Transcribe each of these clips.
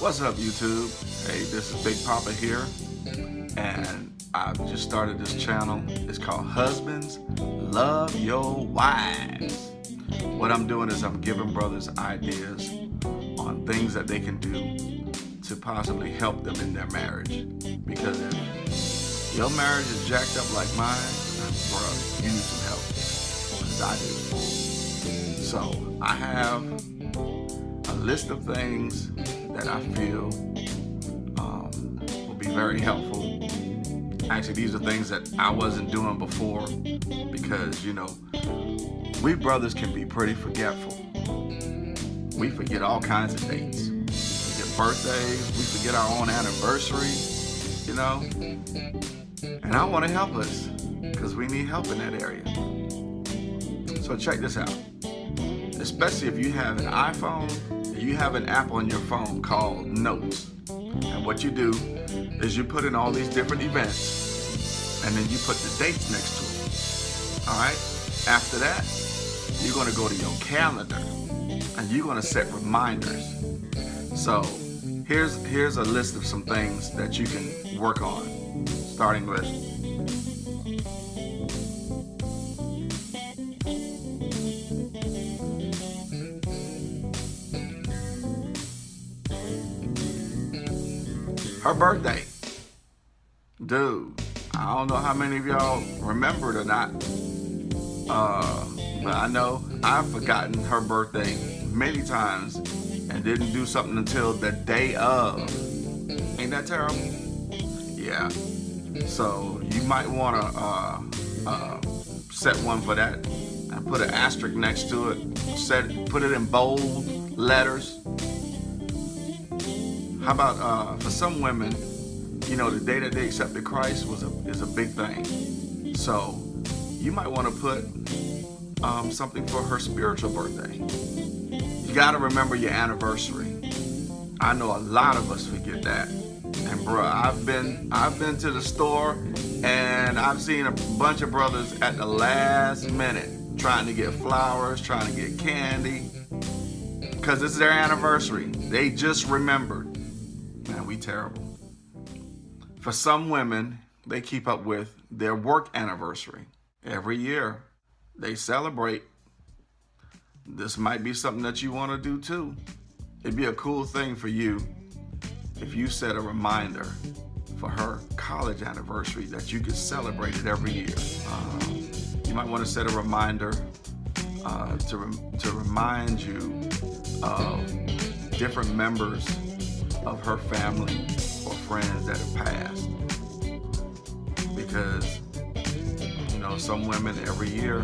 What's up, YouTube? Hey, this is Big Papa here, and I've just started this channel. It's called Husbands Love Your Wives. What I'm doing is I'm giving brothers ideas on things that they can do to possibly help them in their marriage. Because if your marriage is jacked up like mine, bro, you need some help. Because I do. So I have a list of things that I feel will be very helpful. Actually, these are things that I wasn't doing before because, we brothers can be pretty forgetful. We forget all kinds of dates. We forget birthdays. We forget our own anniversary, And I want to help us because we need help in that area. So check this out. Especially if you have an iPhone, you have an app on your phone called Notes. And what you do is you put in all these different events and then you put the dates next to them. All right? After that, you're going to go to your calendar and you're going to set reminders. So here's a list of some things that you can work on, starting with her birthday. Dude, I don't know how many of y'all remember it or not, but I know I've forgotten her birthday many times and didn't do something until the day of. Ain't that terrible? Yeah. So you might want to set one for that and put an asterisk next to it. Put it in bold letters. How about for some women, the day that they accepted Christ is a big thing. So you might want to put something for her spiritual birthday. You got to remember your anniversary. I know a lot of us forget that. And bruh, I've been to the store and I've seen a bunch of brothers at the last minute trying to get flowers, trying to get candy, because it's their anniversary. They just remembered. Man, we terrible. For some women, they keep up with their work anniversary. Every year, they celebrate. This might be something that you want to do too. It'd be a cool thing for you if you set a reminder for her college anniversary that you could celebrate it every year. You might want to set a reminder to remind you of different members of her family or friends that have passed. Because, some women every year,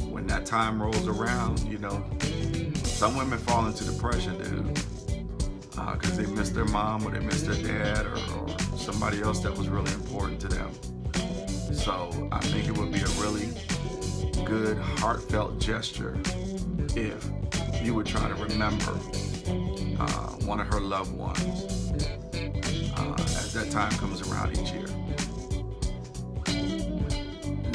when that time rolls around, some women fall into depression, dude. Because they miss their mom or they miss their dad or somebody else that was really important to them. So I think it would be a really good, heartfelt gesture if you would try to remember one of her loved ones as that time comes around each year.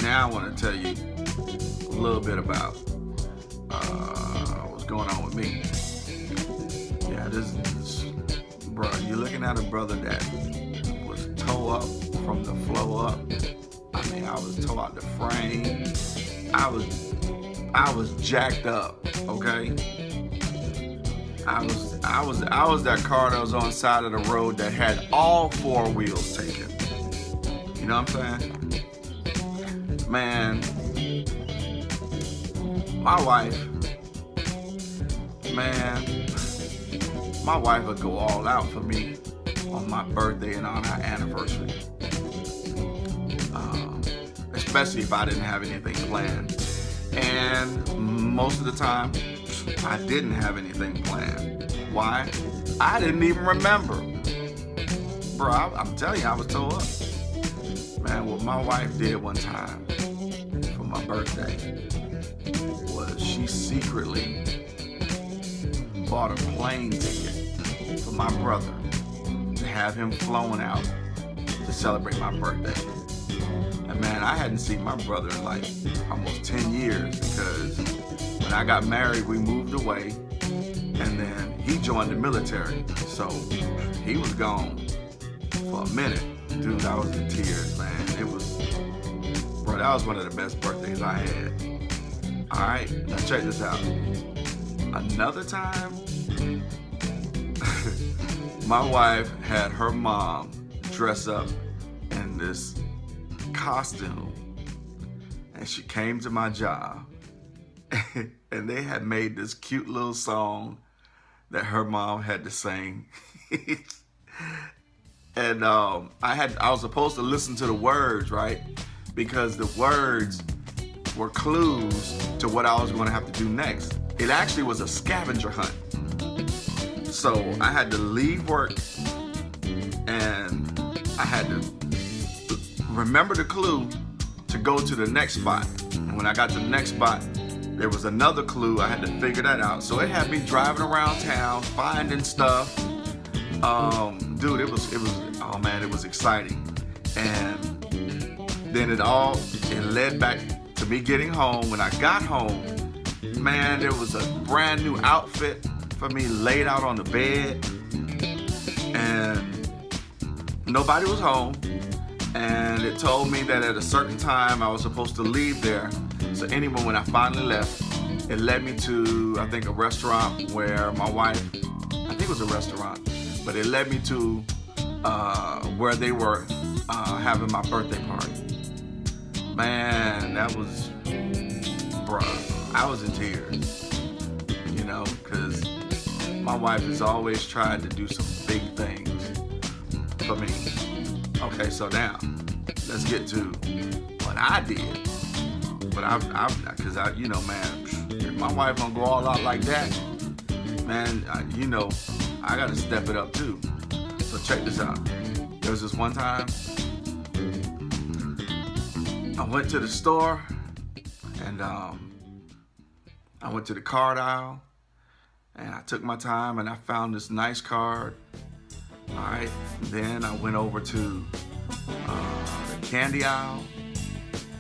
Now I want to tell you a little bit about what's going on with me. Yeah, bro, you're looking at a brother that was toe up from the flow up. I mean, I was toe out the frame. I was jacked up, okay? I was that car that was on the side of the road that had all four wheels taken. You know what I'm saying? Man, my wife would go all out for me on my birthday and on our anniversary. Especially if I didn't have anything planned. And most of the time, I didn't have anything planned. Why? I didn't even remember. Bro, I'm telling you, I was tore up. Man, what my wife did one time for my birthday was she secretly bought a plane ticket for my brother to have him flown out to celebrate my birthday. And man, I hadn't seen my brother in like almost 10 years because when I got married, we moved away, and then he joined the military, so he was gone for a minute. Dude, I was in tears, man. Bro, that was one of the best birthdays I had. All right, now check this out. Another time, my wife had her mom dress up in this costume, and she came to my job, and they had made this cute little song that her mom had to sing. And I was supposed to listen to the words, right? Because the words were clues to what I was going to have to do next. It actually was a scavenger hunt. So I had to leave work and I had to remember the clue to go to the next spot. And when I got to the next spot, there was another clue. I had to figure that out. So it had me driving around town, finding stuff. Dude, it was exciting. And then it led back to me getting home. When I got home, man, there was a brand new outfit for me laid out on the bed, and nobody was home. And it told me that at a certain time I was supposed to leave there. So anyway, when I finally left, it led me to, I think, a restaurant where my wife, I think it was a restaurant, but it led me to where they were having my birthday party. Man, that was, bruh, I was in tears, you know, because my wife has always tried to do some big things for me. Okay, so now, let's get to what I did. But because you know, man, if my wife gonna go all out like that, man, you know, I gotta step it up too. So check this out. There was this one time, I went to the store, and I went to the card aisle, and I took my time, and I found this nice card. All right, then I went over to the candy aisle,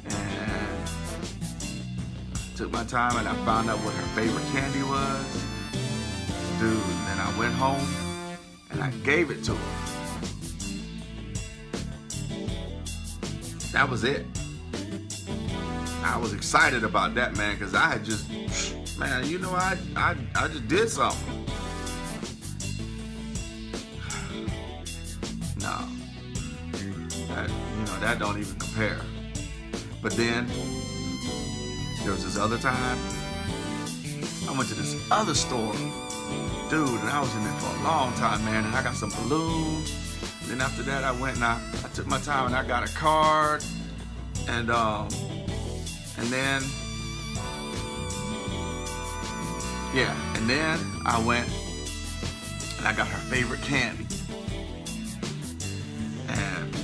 and took my time, and I found out what her favorite candy was. Dude, and then I went home, and I gave it to her. That was it. I was excited about that, man, because I had just, man, you know, I just did something. No, that don't even compare. But then there was this other time, I went to this other store, dude, and I was in there for a long time, man, and I got some balloons. And then after that, I went and I took my time and I got a card, and then I went and I got her favorite candy. And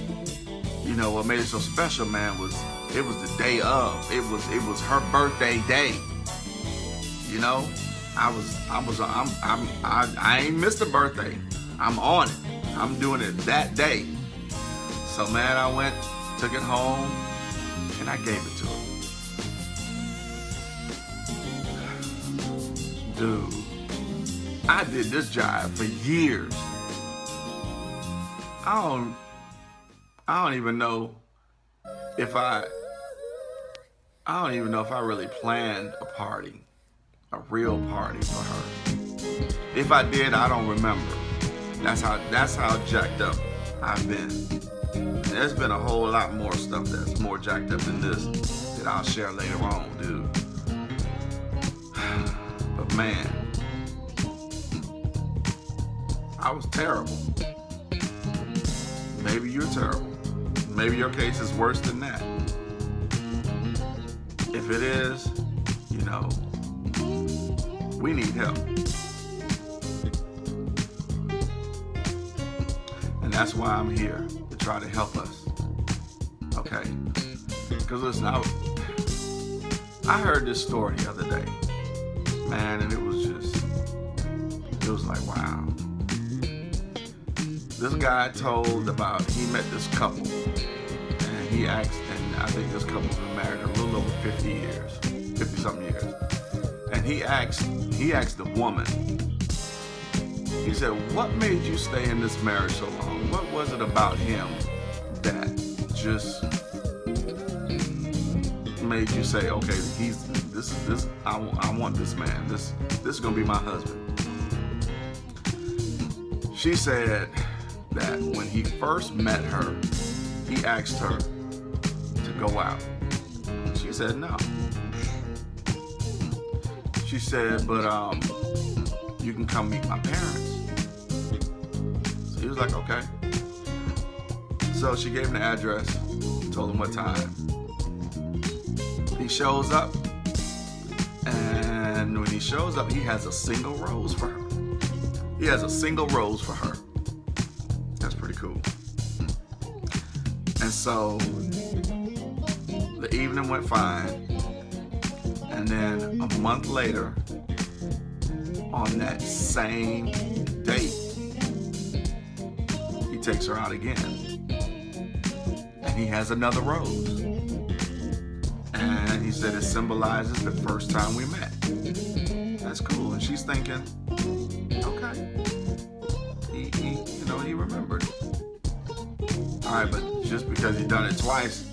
you know what made it so special, man, was it was the day of. It was her birthday day. You know, I ain't missed a birthday. I'm on it. I'm doing it that day. So man, I went, took it home, and I gave it to her. Dude, I did this job for years. I don't even know if I really planned a party, a real party for her. If I did, I don't remember. That's how jacked up I've been. And there's been a whole lot more stuff that's more jacked up than this that I'll share later on, dude. But man, I was terrible. Maybe you're terrible. Maybe your case is worse than that. If it is, you know, we need help. And that's why I'm here, to try to help us. Okay? Because listen, I heard this story the other day, man, and it was like, wow. This guy told about, he met this couple, and he asked, and I think this couple's been married a little over 50 something years. And he asked the woman, He said, what made you stay in this marriage so long? What was it about him that just made you say, okay, I want this man. This is gonna be my husband. She said that when he first met her, he asked her to go out. She said no. She said, but you can come meet my parents. So he was like, okay. So she gave him the address, told him what time. He shows up, and when he shows up, he has a single rose for her. He has a single rose for her. That's pretty cool. And so the evening went fine. And then a month later, on that same date, he takes her out again. And he has another rose. And he said it symbolizes the first time we met. That's cool. And she's thinking, okay. He remembered. All right, but just because he done it twice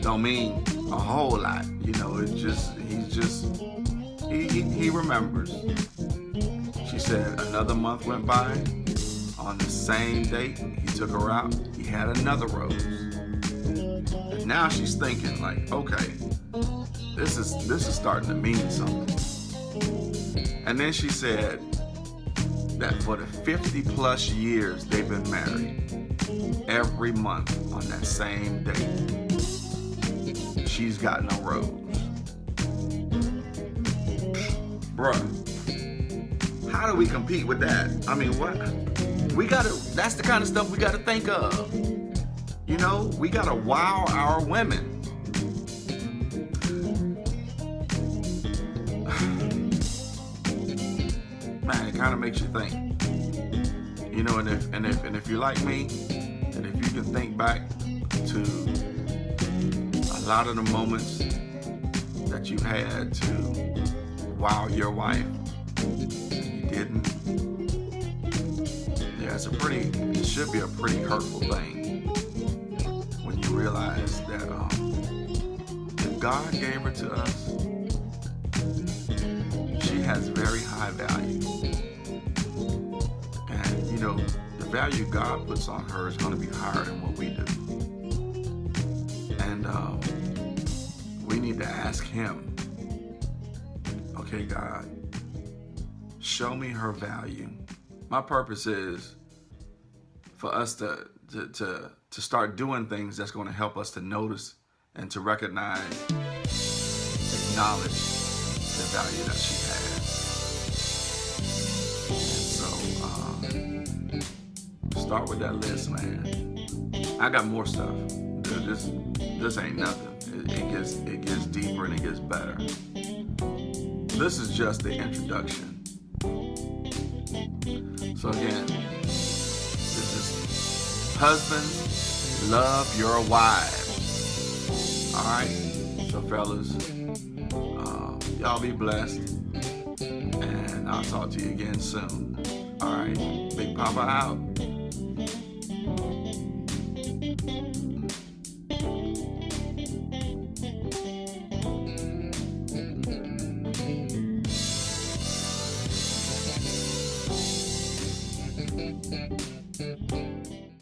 don't mean a whole lot. He remembers. She said another month went by. On the same date, he took her out. He had another rose. And now she's thinking like, okay, this is starting to mean something. And then she said that for the 50 plus years they've been married, every month on that same date, she's gotten a rose. Bruh, how do we compete with that? I mean, what? That's the kind of stuff we gotta think of. We gotta wow our women. Man, it kind of makes you think. And if you're like me, and if you can think back to a lot of the moments that you had to wow your wife, you didn't. Yeah, it should be a pretty hurtful thing when you realize that if God gave her to us, she has very high value. And the value God puts on her is going to be higher than what we do. And we need to ask him, okay, God, show me her value. My purpose is for us to start doing things that's going to help us to notice and to recognize, acknowledge the value that she has. And so start with that list, man. I got more stuff. This ain't nothing. It gets deeper and it gets better. This is just the introduction. So again, this is husbands, love your wives. All right, so fellas, y'all be blessed, and I'll talk to you again soon. All right, Big Papa out.